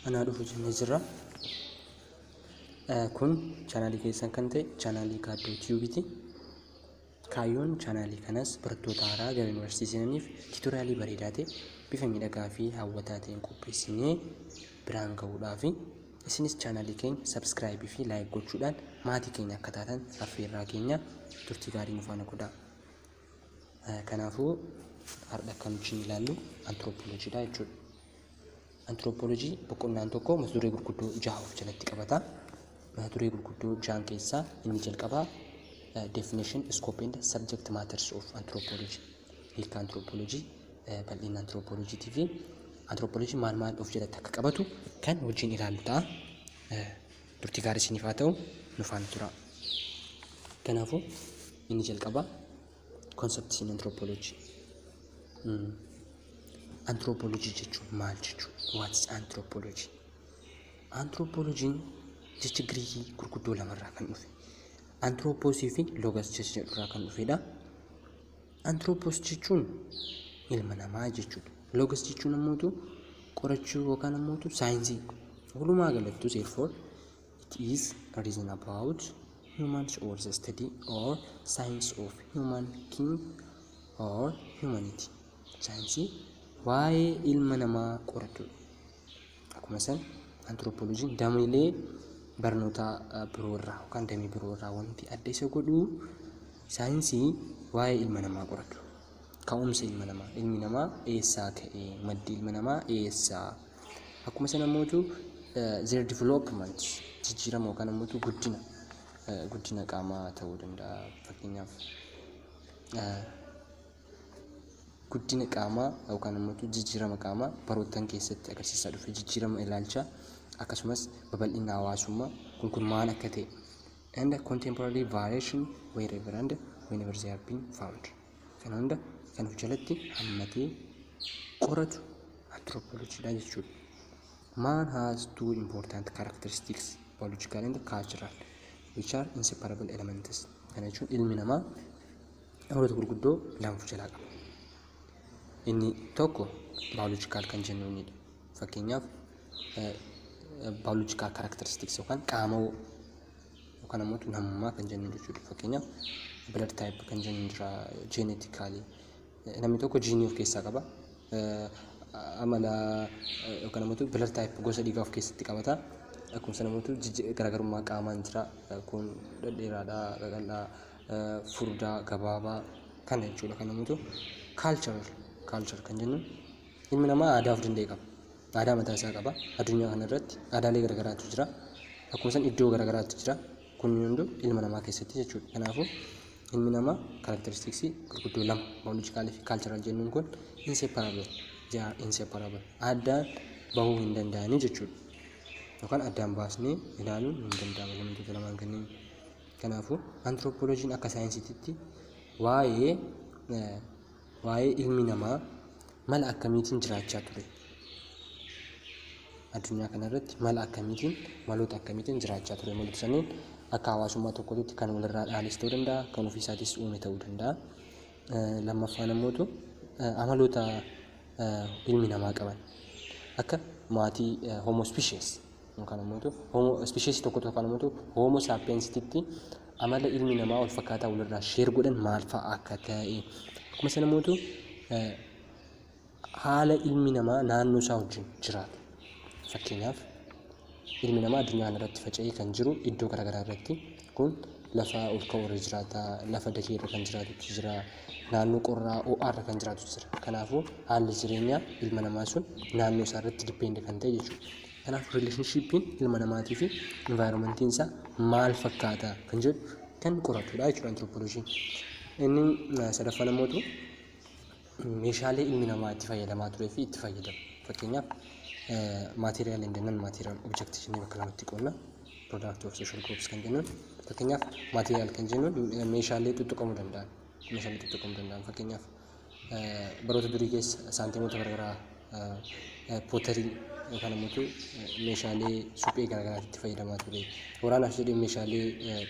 Anaa dhufu jennee jirra. Kun chaanaalii keessan kan ta'e chaanaalii Gaaddoo Tiyuubiiti. Kaayyoon chaanaalii kanas barattoota haaraa gara yuunivarsiitii seenaniif tiitoriyaalii bareedaa ta'e bifa miidhagaa fi hawwataa ta'een qopheessinee biraan gahuudhaaf isinis chaanaalii keenya sabskiraayibii fi laayik gochuudhaan maatii keenya akka taatan affeerraa keenya turtii gaarii nu faana godhaa. Kanaafuu har'a kan nuti ilaallu antiroopooloojiidha jechuudha. Anthropology boqonnaan tokko mata duree gurguddoo 6 of jalatti qabata. Mata duree gurguddoo 6 keessaa inni jalqabaa definition, scope and subject matters of anthropology. Hiika anthropology, bal'ina anthropology fi anthropology maal of jalatti akka qabatu kan wajjin ilaallu ta'a. Turtii gaarii isiniif haa ta'u nu faana tura. Kanaafuu inni jalqabaa concepts in anthropology. Anthropology jechuun maal jechuudha? What is anthropology? Anthropology jecha Giriikii gurguddoo lamarraa kan dhufe. Anthropos fi logos jecha irraa kan dhufedha. Anthropos jechuun ilma namaa jechuudha. Logos jechuun ammoo qorachuu yookaan ammoo saayinsii. Walumaa galatti therefore it is a reason about humans or the study or science of human king or humanity. Saayinsii waa'ee ilma namaa qoratu. Akkuma san anthropology dameelee barnoota biroorraa yookaan damee biroorraa wanti adda isa godhu saayinsii waa'ee ilma namaa qoratu. Ka'umsa ilma namaa, ilmi namaa eessaa ka'ee, maddi ilma namaa eessaa. Akkuma san ammoo their development jijjiirama yookaan ammoo guddina qaamaa ta'uu danda'a. Fakkeenyaaf guddina qaamaa yookaan ammoo jijjiirama qaamaa baroottan keessatti agarsiisaa dhufe jijjiirama ilaalcha akkasumas babal'ina hawaasummaa kun maal akka ta'e and contemporary variation wherever and whenever they have been found. Kana hunda kan of jalatti hammatee qoratu anthropology jechuudha. Man has two important characteristics, biological and cultural, which are inseparable elements. Kana jechuun ilmi namaa amaloota gurguddoo lama of jalaa qaba. Inni tokko biological kan jennuunidha. Fakkeenyaaf biological characteristics yookaan qaama yookaan ammoo namummaa kan jennu jechuudha. Fakkeenyaaf blood type kan jennu jira genetically. Namni tokko jiinii of keessaa qaba. Amala yookaan ammoo blood type gosa dhiigaa of keessatti qabata. Akkuma sana ammoo garaagarummaa qaamaan jira. Kun dhedheeraadha, qaqal'aa, furdaa, gabaabaa kana jechuudha. Kan ammoo culture kan jennu ilmi namaa aadaa of danda'e qaba. Aadaa mataa isaa qaba. Addunyaa kana irratti aadaalee garaagaraatu jira. Akkuma san iddoo garaagaraatu jira. Kun hunduu ilma namaa keessatti jechuudha. Kanaafuu ilmi namaa characteristics gurguddoo lama biological fi cultural jennuun kun inseparable. Addaan bahuu hin danda'anii jechuudha. Yookaan addaan baasnee ilaaluun hin danda'amu namoota lamaan kanneen. Kanaafuu anthropology akka saayinsiitti waa'ee ilmi namaa mala akkamiitiin jiraachaa ture. Addunyaa kana irratti maloota akkamiitiin jiraachaa ture. Maloota saniin akka hawaasummaa tokkotti kan walirraa dhaalis ta'uu danda'a, kan ofii isaatis uume ta'uu danda'a. Lammaffaan ammoo amaloota ilmi namaa qaban akka maatii homo species yookaan ammoo homo species tokko yookaan ammoo homo sapiensitti amala ilmi namaa wal fakkaataa walirraa sheer godhan maal fa'a akka ta'e. Akkuma sana ammoo haala ilmi namaa naannoo isaa wajjin jiraatu. Fakkeenyaaf ilmi namaa addunyaa kana irratti faca'ee kan jiru iddoo garaagaraa irratti kun lafa ol ka'oo irra jiraata, lafa dakee irra kan jiraatu jira, naannoo qorraa ho'aa irra kan jiraatu jira. Kanaafuu haalli jireenyaa ilma namaa sun naannoo isaa irratti dippeend kan ta'e jechuudha. Kanaaf rileeshnshiippiin ilma namaatii fi envaayiroomentiin isaa maal fakkaata kan jedhu kan qoratudha jechuudha anthropoloojiin. Inni sadaffaan ammoo meeshaalee ilmi namaa itti fayyadamaa turee fi itti fayyadamu. Fakkeenyaaf material and non-material objects jennee bakka lamatti qoonna. Product of social groups kan jennuun fakkeenyaaf material kan jennuun meeshaalee tuttuqamuu danda'an. Fakkeenyaaf baroota durii keessa saantiimoota garaagaraa potterii yookaan ammoo meeshaalee suphee garaagaraatti itti fayyadamaa ture. Waraanaaf jedhee meeshaalee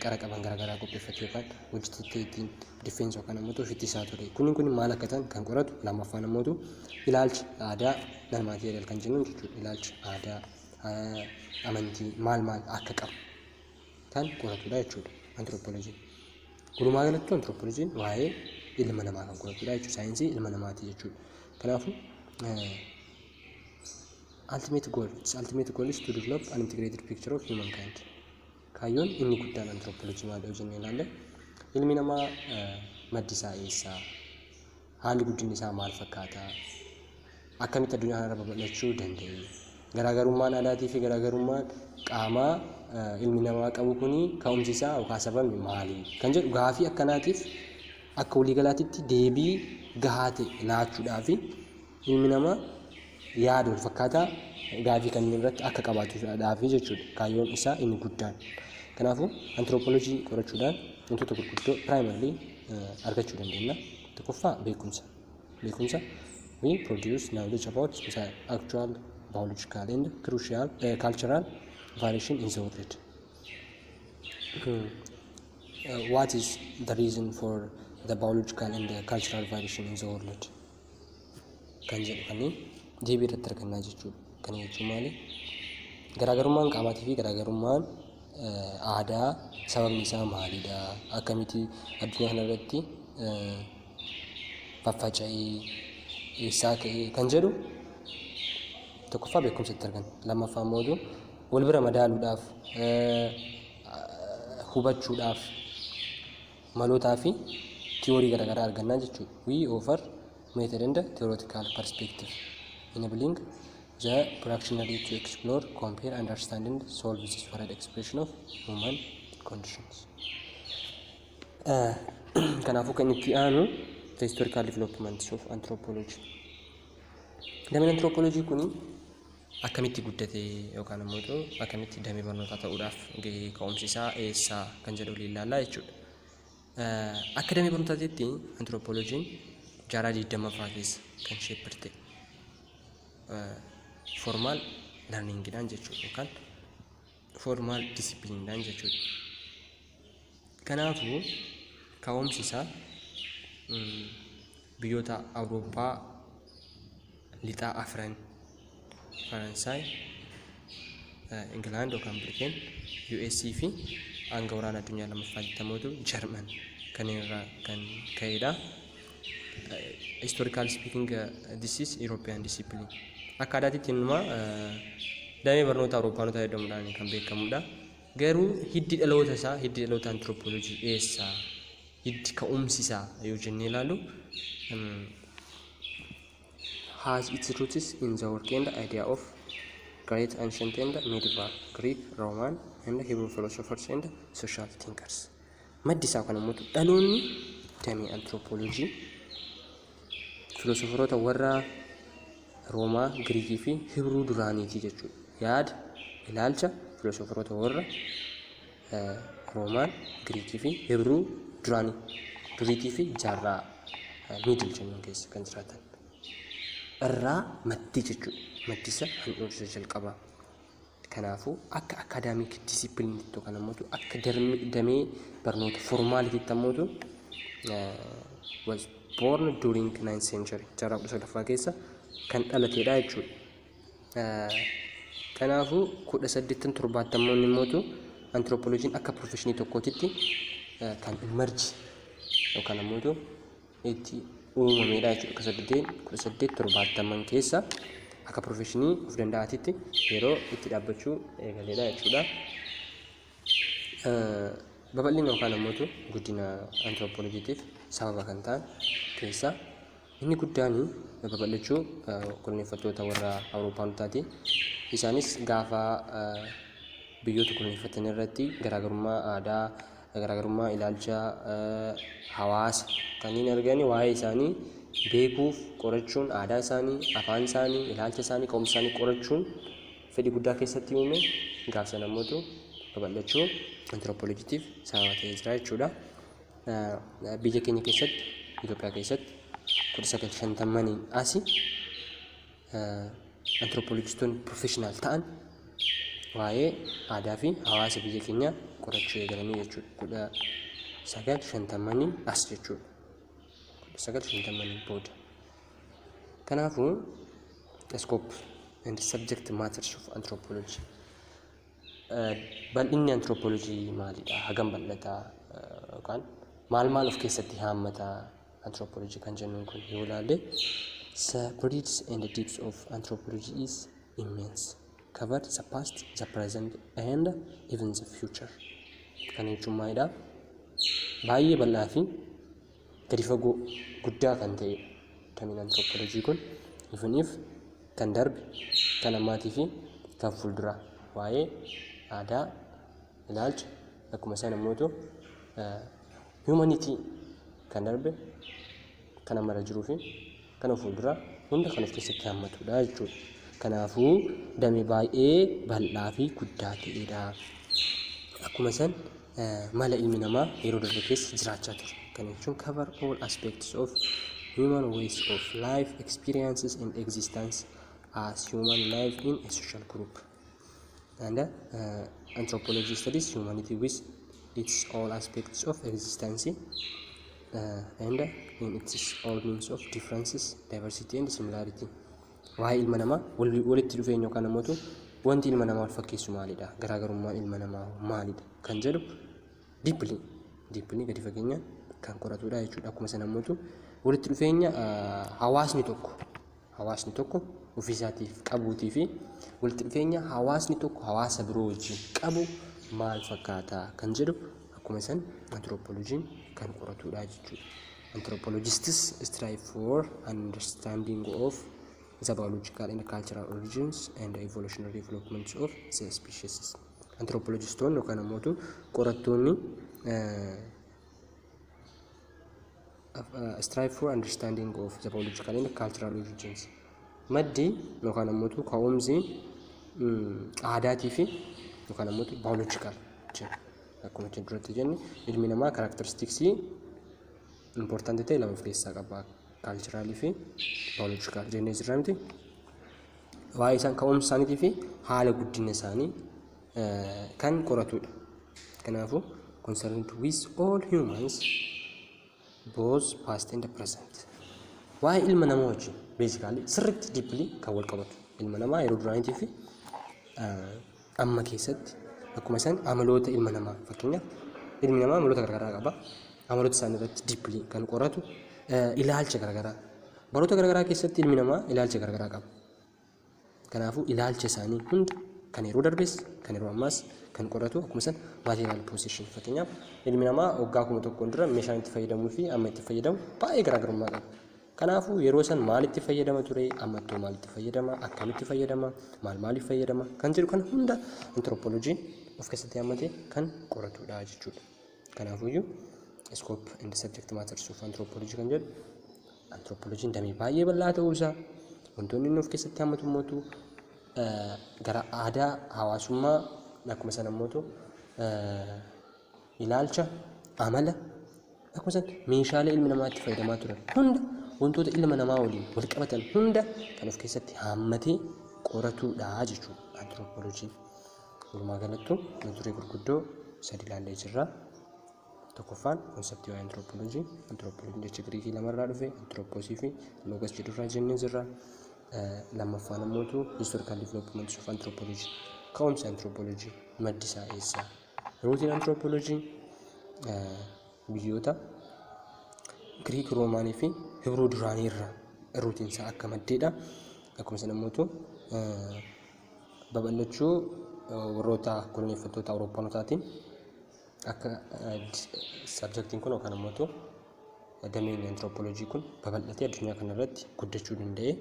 qara qaban garaagaraa qopheeffate yookaan hojjetee ittiin difeensa yookaan ammoo ofitti isaa ture. Kun maal akka ta'an kan qoratu. Lammaffaan ammoo ilaalcha aadaa non-material kan jennuun jechuudha. Ilaalcha aadaa amantii maal akka qabu kan qoratudha jechuudha anthropology. Walumaa galatti anthropology waa'ee ilma namaa kan qoratudha jechuudha, saayinsii ilma namaati jechuudha. Kanaafuu ultimate goal is to develop an integrated picture of humankind. Kaayyoon inni guddaan anthropology maal jennee ilaalle ilmi namaa maddi isaa eessaa, haalli guddinni isaa maal fakkaata, akkamitti addunyaa kanarra babal'achuu danda'e, garaagarummaan aadaatii fi garaagarummaan qaamaa ilmi namaa qabu kuni ka'umsi isaa yookaan sababni maali kan jedhu gaafii akkanaatiif akka waliigalaatitti deebii gahaa ta'e laachuudhaaf ilmi namaa yaada wal fakkaataa gaafii kanneen irratti akka qabaatuudhaaf jechuudha kaayyoon isaa inni guddaan. Kanaafuu anthropology qorachuudhaan wantoota gurguddoo primarily argachuu dandeenya. Tokkoffaa beekumsa. We produce knowledge about actual biological and crucial cultural variation in the world. What is the reason for the biological and the cultural variation in the world? Kan jedhu kanneen deebii irratti argannaa jechuudha. Kana jechuun maali? Garaagarummaan qaamaatii fi garaagarummaan aadaa sababni isaa maalidha? Akkamitti addunyaa kanarratti faffaca'ee eessaa ka'ee kan jedhu tokkoffaa beekumsatti arganna. Lammaffaa immoo wal bira madaaluudhaaf hubachuudhaaf malootaa fi tiyoorii garaagaraa argannaa jechuudha. We offer method and theoretical perspective enabling the practically to explore, compare, understand and solve this varied expression of human conditions. Kanaafuu kan itti aanu the historical developments of anthropology. Dameen anthropology kuni akkamitti guddate yookaan immoo akkamitti damee barnootaa ta'uudhaaf gahee ka'umsi isaa eessaa kan jedhu ilaallaa jechuudha. Akka damee barnootaatti anthropology jaarraa 20ffaa keessa kan sheeppirte formal learningidhaan jechuudha yookaan formal disciplineidhaan jechuudha. Kanaafuu ka'umsi isaa biyyoota Awurooppaa lixaa afran Faransaay, England yookaan Britain, US fi hanga waraana addunyaa lammaffaa jedhamutu German kanneen irraa kan ka'edha. Historical speaking, this is European discipline. Akka aadaatitti innumaa damee barnoota Awurooppaanota jedhamuudhaan kan beekamudha. Garuu hiddi dhaloota anthropology eessaa? Hiddi ka'umsi isaa yoo jennee ilaallu has its roots in the work and idea of great ancient and medieval Greek, Roman and Hebrew philosophers and social thinkers. Maddi isaa kana immoo dhaloonni damee anthropology filosoferoota warra Roomaa, Giriikii fi Hibruu duraaniiti jechuudha. Yaada ilaalcha filosoferoota warra Roomaan, Giriikii fi Hibruu duriitii fi jaarraa miidil jennuun keessa kan jiraatan. Irraa maddi jechuudha. Maddi isa handhuursa jalqabaa. Kanaafuu akka akaadaamik disipiliinitti yookaan immoo akka damee barnoota formaaliitiitti ammoo was born during 9th century jaarraa 19ffaa keessa kan dhalatedha jechuudha. Kanaafuu 1870 immoo anthropologiin akka profeshinii tokkootitti kan emerge yookaan immoo itti uumamedha jechuudha. 1870 keessa akka profeshinii of danda'aatitti yeroo itti dhaabbachuu eegaledha jechuudha. Babal'ina yookaan immoo guddina anthropologiitiif sababa kan ta'an keessaa inni guddaan babal'achuu koloneeffattoota warra Awuroopaanotaati. Isaanis gaafa biyyoota koloneeffatan irratti garaagarummaa aadaa, garaagarummaa ilaalcha hawaasa kanneen arganii waa'ee isaanii beekuuf qorachuun aadaa isaanii, afaan isaanii, ilaalcha isaanii, ka'umsa isaanii qorachuun fedhii guddaa keessatti uume gaafsan ammoo babal'achuu anthropologiitiif sababa ta'ee jira jechuudha. Biyya keenya keessatti Itoophiyaa keessatti 1950 asii anthropologistoonni professional ta'an waa'ee aadaa fi hawaasa biyya keenyaa qorachuu eegalanii jechuudha. 1950 as jechuudha. 1950 booda. Kanaafuu scope and subject matters of anthropology. Bal'inni anthropology maalidha? Hagam bal'ata yookaan maal of keessatti haammata anthropology kan jennuun kun yoo ilaalle, the breadth and the depth of anthropology is immense, covered the past, the present and even the future. Kan jechuun maalidha? Baay'ee bal'aa fi gadi fagoo guddaa kan ta'e damiin anthropology kun, even if kan darbe, kan ammaatii fi kan fuulduraa waa'ee aadaa, ilaalcha, akkuma isaan immoo humanity kan darbe, kan ammarra jiruu fi kan fuulduraa hunda kan of keessatti hammatudha jechuudha. Kanaafuu damee baay'ee bal'aa fi guddaa ta'edha. Akkuma isaan mala ilmi namaa yeroo darbe keessa jiraachaa ture. Kan jechuun cover all aspects of human ways of life, experiences and existence as human life in a social group. And anthropology studies humanity with its all aspects of existence and in its all means of differences, diversity and similarity. Waa'ee ilma namaa walitti dhufeenya yookaan ammoo wanti ilma namaa wal fakkeessu maalidha? Garaagarummaan ilma namaa maalidha? Kan jedhu deeply gadi fageenya kan qoratudha jechuudha. Akkuma sana ammoo walitti dhufeenya hawaasni tokko ofiisaatiif qabuutii fi walitti dhufeenya hawaasni tokko hawaasa biroo wajjin qabu maal fakkaata kan jedhu akkuma san anthropology kan qoratudha jechuudha. Anthropologists strive for understanding of the biological and cultural origins and evolutionary developments of the species. Anthropologistoonni yookaan ammoo qorattoonni strive for understanding of the biological and cultural origins. Maddi yookaan ammoo ka'umsi aadaatii fi yookaan ammoo biological jedha. Akkuma duratti jenne ilmi namaa characteristics important ta'e lama of keessaa qaba. Cultural fi biological jennee jirra miti. Waa'ee isaan ka'umsa isaaniitii fi haala guddina isaanii kan qoratudha. Kanaafuu concerned with all humans, both past and present. Waa'ee ilma namaa wajjin basically sirriitti deeply kan wal qabatu. Ilma namaa yeroo duraaniitii fi amma keessatti akkuma isaan amaloota ilma namaa fakkeenyaaf ilmi namaa amaloota garaagaraa qaba. Amaloota isaanii irratti deeply kan qoratu ilaalcha garaagaraa. Baroota garaagaraa keessatti ilmi namaa ilaalcha garaagaraa qaba. Kanaafuu ilaalcha isaanii hunda kan yeroo darbees kan yeroo ammaas kan qoratu akkuma isaan material possession fakkeenyaaf ilmi namaa waggaa 1000 dura meeshaan itti fayyadamuu fi amma itti fayyadamu baay'ee garaagarummaa qaba. Kanaafuu yeroo san maalitti fayyadama ture, ammattoo maalitti fayyadama, akkamitti fayyadama, maaliif fayyadama kan jedhu kan hunda anthropology of keessatti hammatee kan qoratudha jechuudha. Kanaafuu scope and subject matters of anthropology kan jedhu anthropology damee baay'ee bal'aa ta'uu isaa wantoonni inni of keessatti hammatu mootu gara aadaa hawaasummaa akkuma sana mootu ilaalcha amala akkuma sana meeshaalee ilmi namaa itti fayyadamaa turan hunda wantoota ilma namaa waliin wal qabatan hunda kan of keessatti hammatee qoratudha jechuudha anthropology. Walumaa galatti mata duree gurguddoo sadi ilaallee jirra. Tokkoffaan konseptii waa'ee anthropology jecha Giriikii lamarraa dhufe anthropos fi logos jedhurraa jennee jirra. Lammaffaan ammoo historical development of anthropology. Ka'umsi anthropology maddi isaa eessa? Rootiin anthropology biyyoota Giriik, Roomaanii fi Hibruu duraanii irraa rootiin isaa akka maddeedha. Akkuma sana ammoo babal'achuu warroota koloneeffattoota Awurooppanootaatiin akka subjectiin kun yookaan ammoo dameen anthropology kun babal'atee addunyaa kanarratti guddachuu danda'e.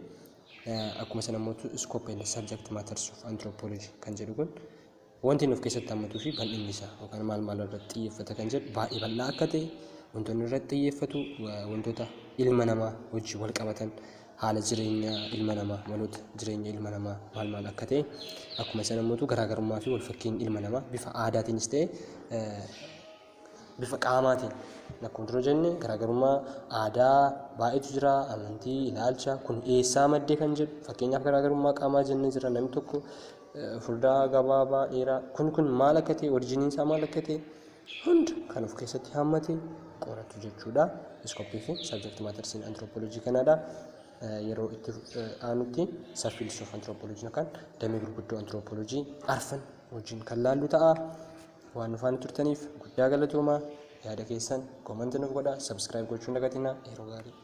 Akkuma sana ammoo scope and subject matters of anthropology kan jedhu kun wanti inni of keessatti hammatuu fi bal'inni isaa yookaan maal irratti xiyyeeffata kan jedhu baay'ee bal'aa akka ta'e wantoonni irratti xiyyeeffatu wantoota ilma namaa wajjin wal qabatan haala jireenya ilma namaa maloota jireenya ilma namaa maal akka ta'e akkuma sana ammoo garaagarummaa fi wal fakkeenya ilma namaa bifa aadaatiinis ta'e bifa qaamaatiin akkuma dura jenne garaagarummaa aadaa baay'eetu jira. Amantii, ilaalcha kun eessaa maddee kan jedhu fakkeenyaaf garaagarummaa qaamaa jennee jira. Namni tokko furdaa gabaabaa dheeraa kun maal akka ta'e orijiniin isaa maal akka ta'e hunda kan of keessatti hammatee qoratu jechuudha. Scope fi subject matters in anthropology kanadha. yeroo itti aanutti saffis of anthropology kan damee gurguddoo anthropology arfan wajjin kan laallu ta'a. Waan nu faana turtaniif guddaa galatoomaa. Yaada keessan koomantii nuuf godhaa, subscribe gochuun dagatinaa. Yeroo gaarii.